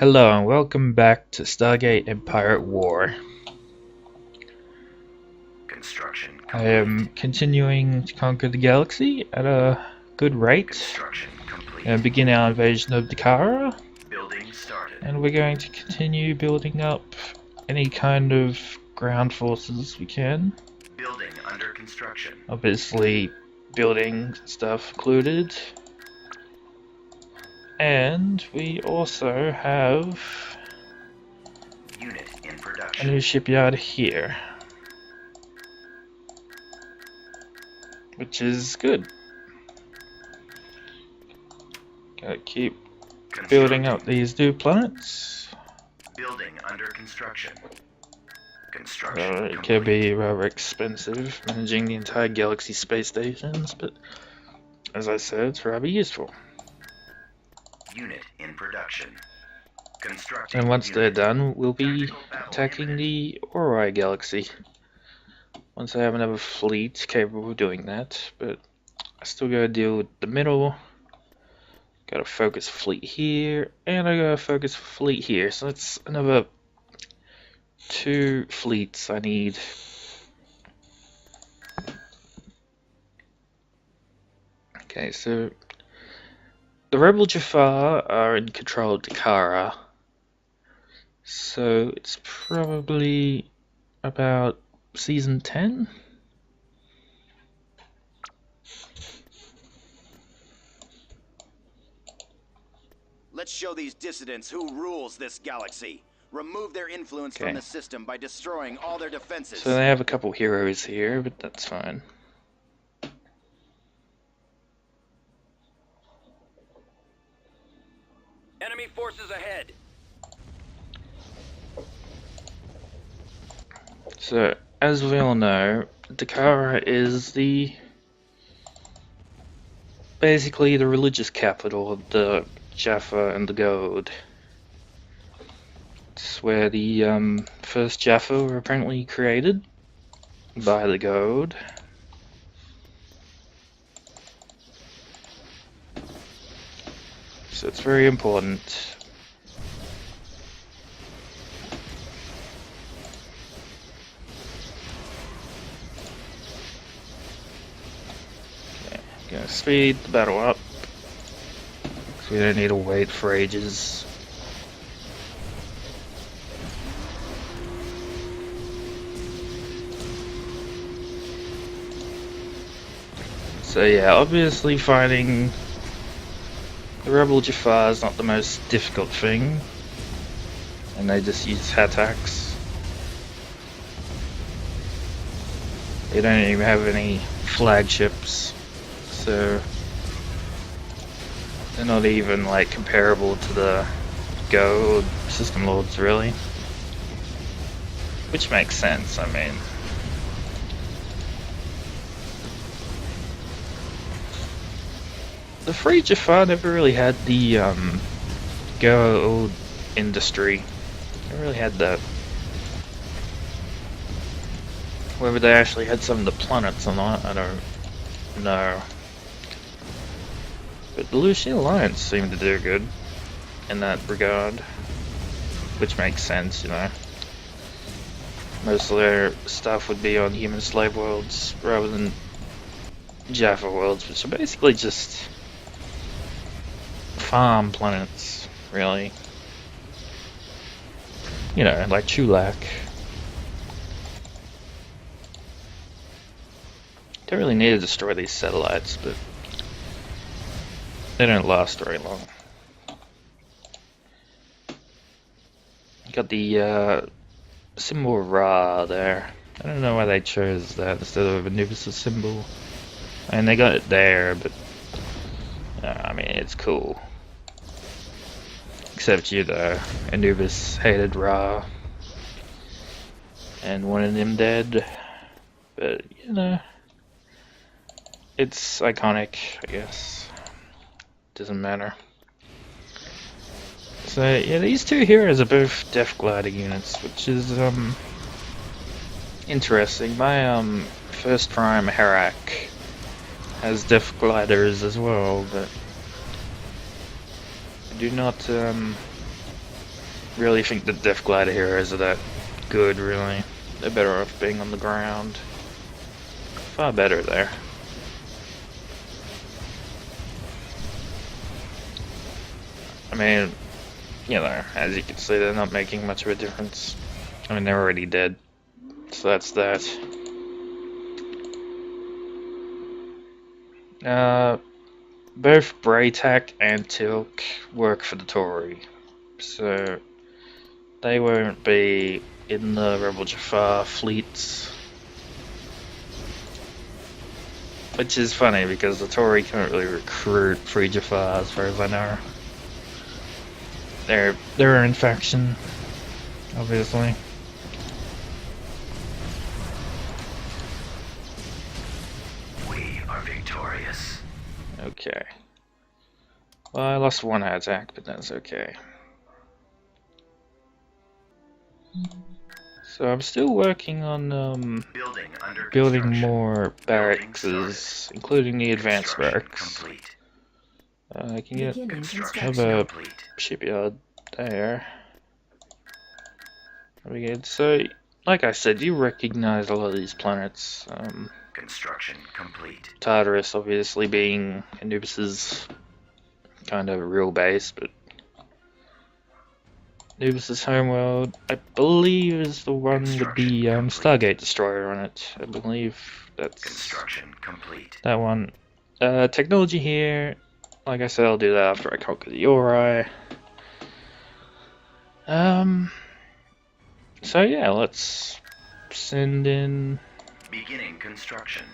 Hello and welcome back to Stargate and Pirate War. Construction complete. I am continuing to conquer the galaxy at a good rate Construction complete. and begin our invasion of Dakara, Building started. and we're going to continue building up any kind of ground forces we can. Building under construction. Obviously building stuff included. And we also have Unit in a production. new shipyard here, which is good. Gotta keep building up these new planets. Building under construction. Construction It complete. can be rather expensive managing the entire galaxy space stations, but as I said, it's rather useful. Unit in production. Constructing. And once they're unit. done, we'll be Tactical battle attacking imminent. the Ori galaxy. Once I have another fleet capable of doing that, but I still gotta deal with the middle. Got a focus fleet here, and I got a focus fleet here, so that's another 2 fleets I need. Okay, so the Rebel Jafar are in control of Dakara, so it's probably about season 10? Let's show these dissidents who rules this galaxy. Remove their influence Okay. from the system by destroying all their defenses. So they have a couple heroes here, but that's fine. Enemy forces ahead. So, as we all know, Dakara is basically the religious capital of the Jaffa and the Goa'uld. It's where the first Jaffa were apparently created by the Goa'uld. So it's very important. Okay, gonna speed the battle up. So we don't need to wait for ages. So yeah, obviously finding the Rebel Jafar is not the most difficult thing, and they just use attacks. They don't even have any flagships, so they're not even like comparable to the Go System Lords, really. Which makes sense, I mean. The Free Jafar never really had the Goa'uld industry. Never really had that. Whether they actually had some of the planets or not, I don't know. But the Lucian Alliance seemed to do good in that regard. Which makes sense, you know. Most of their stuff would be on human slave worlds rather than Jaffa worlds, which are basically just farm planets, really. You know, like Chulak. Don't really need to destroy these satellites, but they don't last very long. Got the symbol Ra there. I don't know why they chose that instead of Anubis' symbol. I mean, they got it there, but I mean, it's cool. Except, you know, Anubis hated Ra and wanted him dead. But, you know, it's iconic, I guess. Doesn't matter. So, yeah, these 2 heroes are both Death Glider units, which is, interesting. My, first prime Harak has Death Gliders as well, but I do not, really think the Death Glider heroes are that good, really. They're better off being on the ground. Far better there. I mean, you know, as you can see, they're not making much of a difference. I mean, they're already dead. So that's that. Both Braytac and Tilk work for the Tory. So they won't be in the Rebel Jafar fleets. Which is funny because the Tory can't really recruit free Jafar as far as I know. They're their own faction, obviously. We are victorious. Okay. Well, I lost one attack, but that's okay. So I'm still working on building more barracks, including the advanced barracks. I can get have a shipyard there. Very good. So, like I said, you recognize a lot of these planets. Construction complete. Tartarus, obviously, being Anubis's kind of real base, but Anubis's homeworld, I believe, is the one with the Stargate destroyer on it. I believe that's Construction complete. that one. Technology here, like I said, I'll do that after I conquer the Ori. So yeah, let's send in Beginning construction.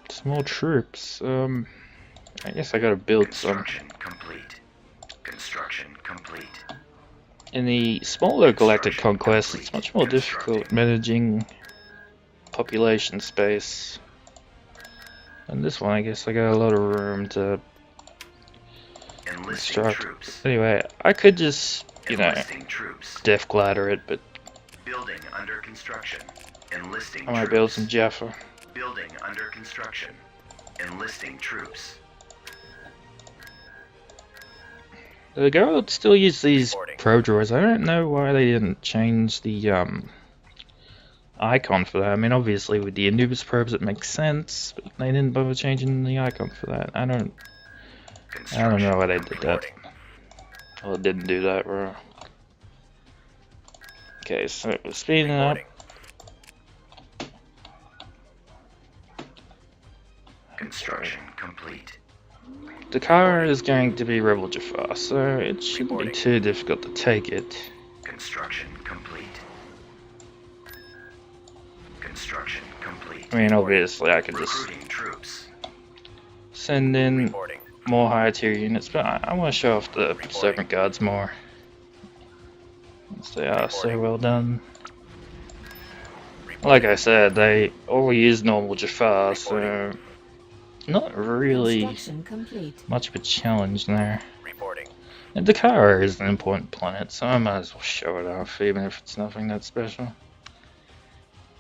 some more troops. I guess I gotta build some. Construction complete. Construction complete. In the smaller galactic conquests, it's much more difficult managing population space. And this one, I guess I got a lot of room to Enlisting construct. troops. Anyway, I could just, you know, Enlisting troops. Death Glider it, but Building under construction. Enlisting I might troops. build some Jaffa. Building under construction. Enlisting troops. The Goa'uld still use these Reporting. probe droids. I don't know why they didn't change the icon for that. I mean, obviously with the Anubis probes it makes sense, but they didn't bother changing the icon for that. I don't know why they did that. Well, it didn't do that, bro. Okay, so we're speeding up. Construction complete. Dakar is going to be Rebel Jafar, so it shouldn't be too difficult to take it. Construction complete. Construction complete. I mean, obviously I could just Recruiting troops. send in more higher tier units, but I want to show off the Serpent Guards more. They are so well done. Like I said, they all use normal Jafar, so not really much of a challenge there. Reporting. And Dakar is an important planet, so I might as well show it off, even if it's nothing that special.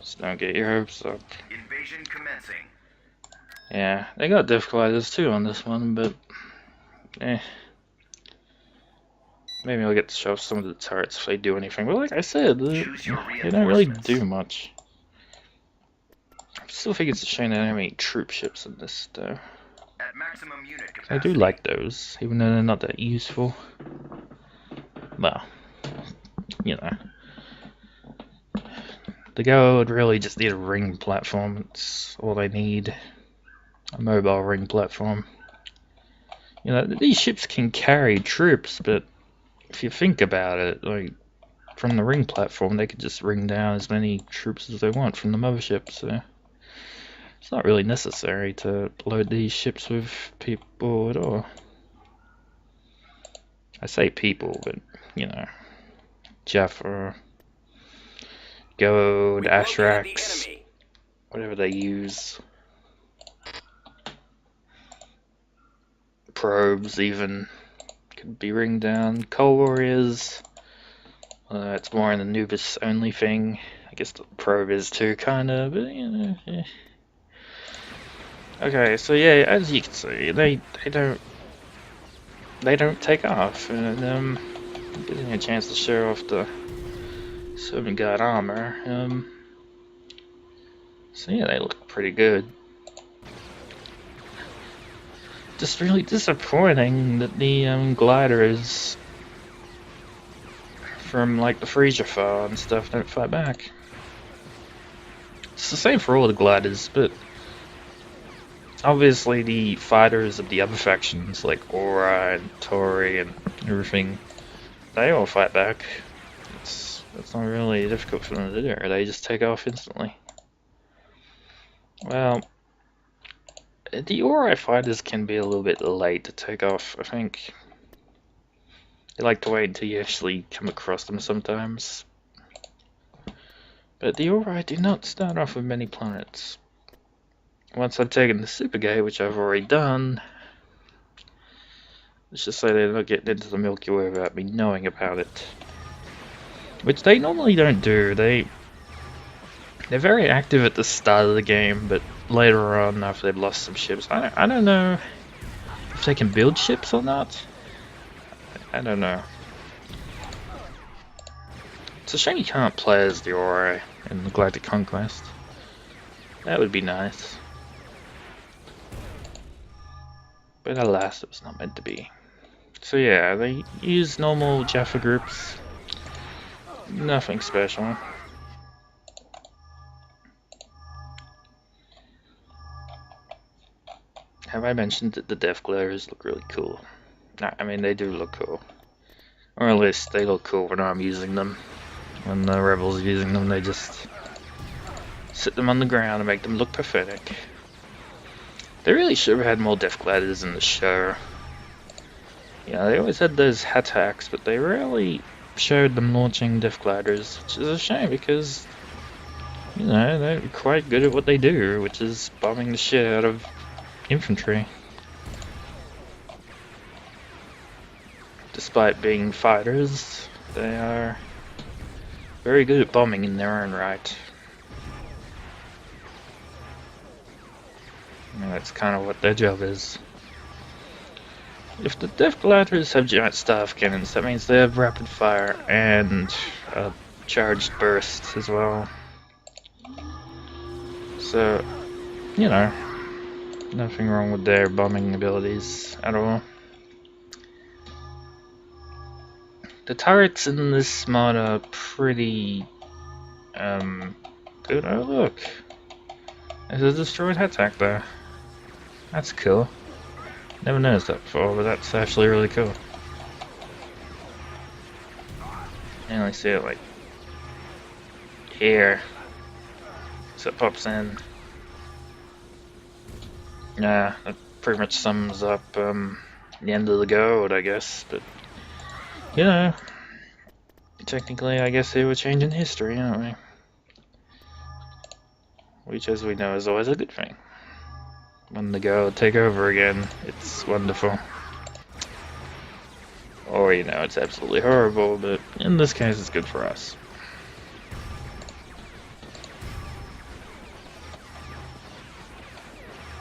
Just don't get your hopes up. Invasion commencing. Yeah, they got Death Gliders too on this one, but maybe I'll get to show off some of the turrets if they do anything. But like I said, they don't really do much. I still think it's a shame they don't have any troop ships in this though. At maximum unit capacity. I do like those, even though they're not that useful. Well, you know. The Goa'uld really just need a ring platform, that's all they need. A mobile ring platform. You know, these ships can carry troops, but if you think about it, like, from the ring platform, they could just ring down as many troops as they want from the mothership, so it's not really necessary to load these ships with people at all. I say people, but, you know, Jaffa, Goa'uld, Ashrax, whatever they use. Probes, even, could be ringed down. Coal Warriors, it's more an Anubis only thing. I guess the probe is too, kinda, but, you know, yeah. Okay, so yeah, as you can see, they don't take off, and Getting a chance to show off the Servant Guard armor. So yeah, they look pretty good. Just really disappointing that the gliders from like the Freezer Fire and stuff don't fight back. It's the same for all the gliders, but obviously the fighters of the other factions like Aura and Tori and everything, they all fight back. It's not really difficult for them to do. They just take off instantly. Well, the Aura fighters can be a little bit late to take off, I think. They like to wait until you actually come across them sometimes. But the Aura do not start off with many planets. Once I've taken the Supergate, which I've already done, let's just say they're not getting into the Milky Way without me knowing about it. Which they normally don't do. They're very active at the start of the game, but later on, after they've lost some ships, I don't know if they can build ships or not. I don't know. It's a shame you can't play as the Aura in the Galactic Conquest. That would be nice. But alas, it was not meant to be. So yeah, they use normal Jaffa groups. Nothing special. Have I mentioned that the Death Glares look really cool? I mean, they do look cool. Or at least they look cool when I'm using them. When the rebels are using them, they just sit them on the ground and make them look pathetic. They really should have had more Death Gliders in the show. Yeah, they always had those attacks, but they rarely showed them launching Death Gliders, which is a shame because, you know, they're quite good at what they do, which is bombing the shit out of infantry. Despite being fighters, they are very good at bombing in their own right. And that's kind of what their job is. If the Death Gliders have giant staff cannons, that means they have rapid fire and charged burst as well. So, you know, nothing wrong with their bombing abilities at all. The turrets in this mod are pretty good. Oh look, there's a destroyed attack there. That's cool. Never noticed that before, but that's actually really cool. I only see it like here, so it pops in. Yeah, that pretty much sums up the end of the Goa'uld, I guess. But you know, technically, I guess they were changing history, aren't we? Which, as we know, is always a good thing. When the Goa'uld take over again, it's wonderful. Or, you know, it's absolutely horrible, but in this case, it's good for us.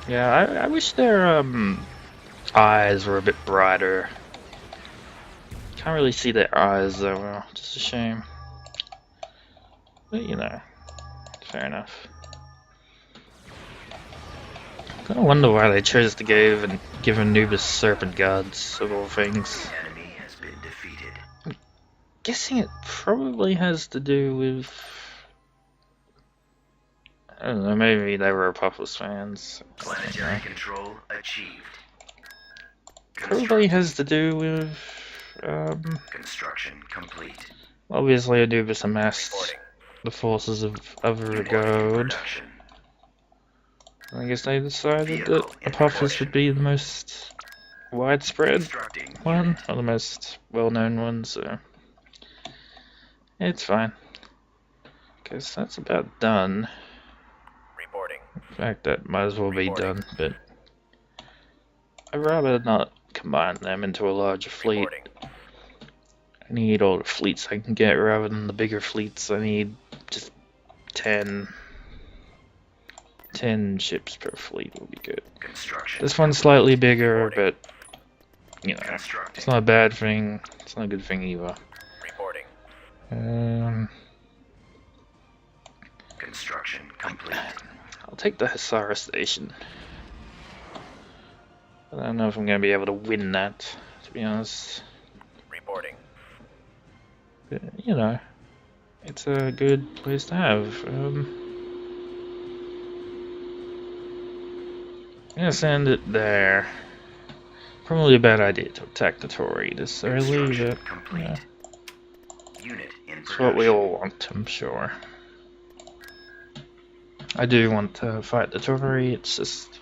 Yeah, I wish their eyes were a bit brighter. Can't really see their eyes though, well, just a shame. But you know, fair enough. Kinda wonder why they chose to give Anubis serpent guards of all things. The enemy has been defeated. I'm guessing it probably has to do with, I don't know, maybe they were Apophis fans. Planetary control achieved. Probably has to do with Construction complete. obviously Anubis amassed the forces of Goa'uld. Production. I guess they decided that Apophis would be the most widespread Constructing one, unit. or the most well-known one, so it's fine. Guess that's about done. Reporting. In fact, that might as well be done, but I'd rather not combine them into a larger fleet. I need all the fleets I can get rather than the bigger fleets. I need just 10 ships per fleet will be good. Construction. This one's slightly bigger, but you know, Constructing. it's not a bad thing. It's not a good thing either. Construction complete. I'll take the Hasara station. I don't know if I'm going to be able to win that, to be honest. Reporting. But, you know, it's a good place to have. I'm going to send it there. Probably a bad idea to attack the Tory this early, but yeah, Unit in it's what we all want, I'm sure. I do want to fight the Tory, it's just...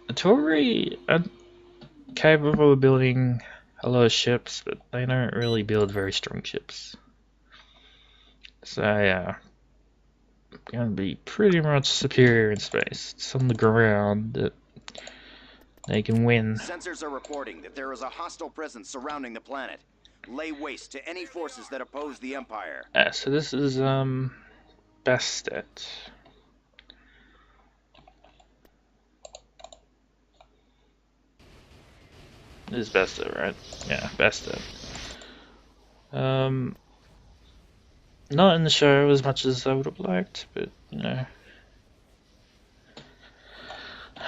The Tory are capable of building a lot of ships, but they don't really build very strong ships. So yeah, I'm going to be pretty much superior in space. It's on the ground that they can win. Sensors are reporting that there is a hostile presence surrounding the planet. Lay waste to any forces that oppose the Empire. So this is Bastet. This is Bastet, right? Yeah, Bastet. Not in the show as much as I would have liked, but you know.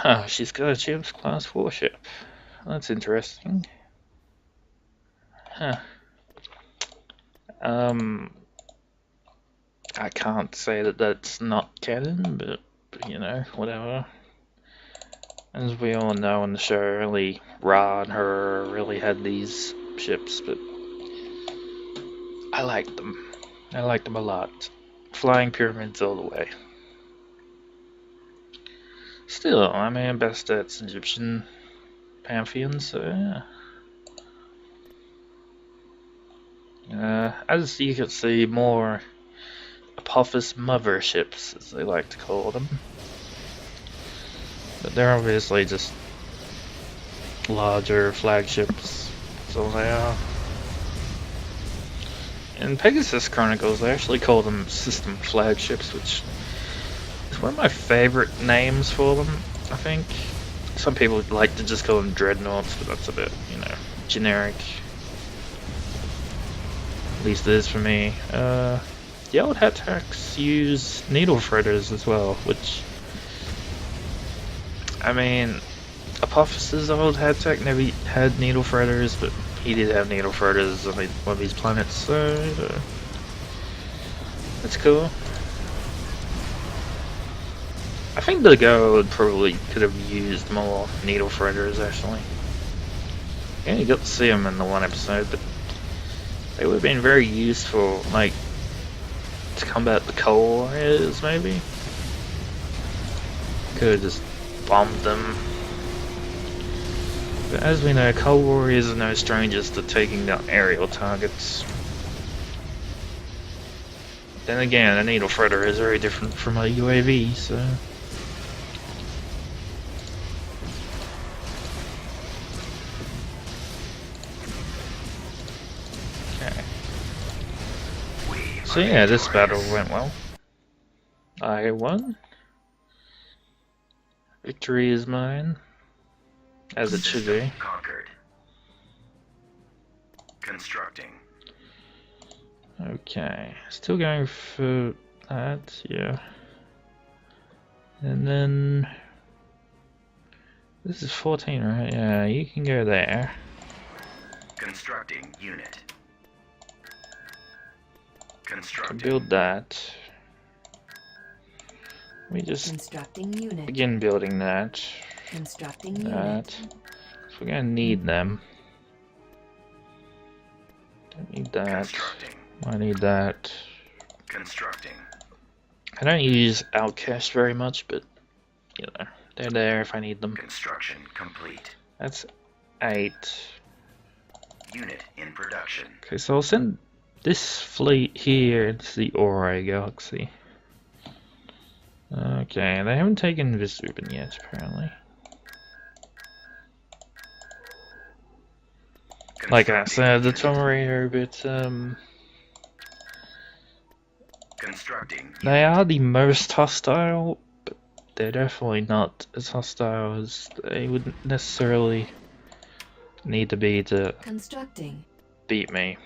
Oh, she's got a Champs class warship. That's interesting. Huh. I can't say that that's not canon, but you know, whatever. As we all know in the show, only Ra and her really had these ships, but I liked them. I liked them a lot. Flying pyramids all the way. Still, I mean, Bastet's Egyptian pantheon, so yeah. As you can see, more Apophis motherships, as they like to call them. But they're obviously just larger flagships, so they are. In Pegasus Chronicles, they actually call them system flagships, which is one of my favorite names for them, I think. Some people like to just call them dreadnoughts, but that's a bit, you know, generic. At least it is for me. The old Hattacks use needle threaders as well, which, I mean, Apophis's old Hattack never had needle threaders, but he did have needle threaders on one of these planets, so that's cool. I think the Goa'uld probably could have used more needle threaders, actually. Yeah, you got to see them in the one episode, but they would have been very useful, like, to combat the coal warriors, maybe. Could have just bombed them. But as we know, coal warriors are no strangers to taking down aerial targets. Then again, a needle threader is very different from a UAV, so... Okay. So yeah, this battle went well. I won. Victory is mine. As it should be. Conquered. Constructing. Okay, still going for that, yeah. And then... This is 14, right? Yeah, you can go there. Constructing unit. Can Constructing. build that. We just Constructing unit. begin building that. Constructing That. unit. So we're gonna need them. Don't need that. Constructing. I need that. Constructing. I don't use Outcast very much, but you know, they're there if I need them. Construction complete. That's 8. Unit in production. Okay, so I'll send this fleet here into the Ori Galaxy. Okay, they haven't taken Visuben yet, apparently. Like I said, the Tomari are a bit, Constructing. they are the most hostile, but they're definitely not as hostile as they would necessarily need to be to Constructing. beat me.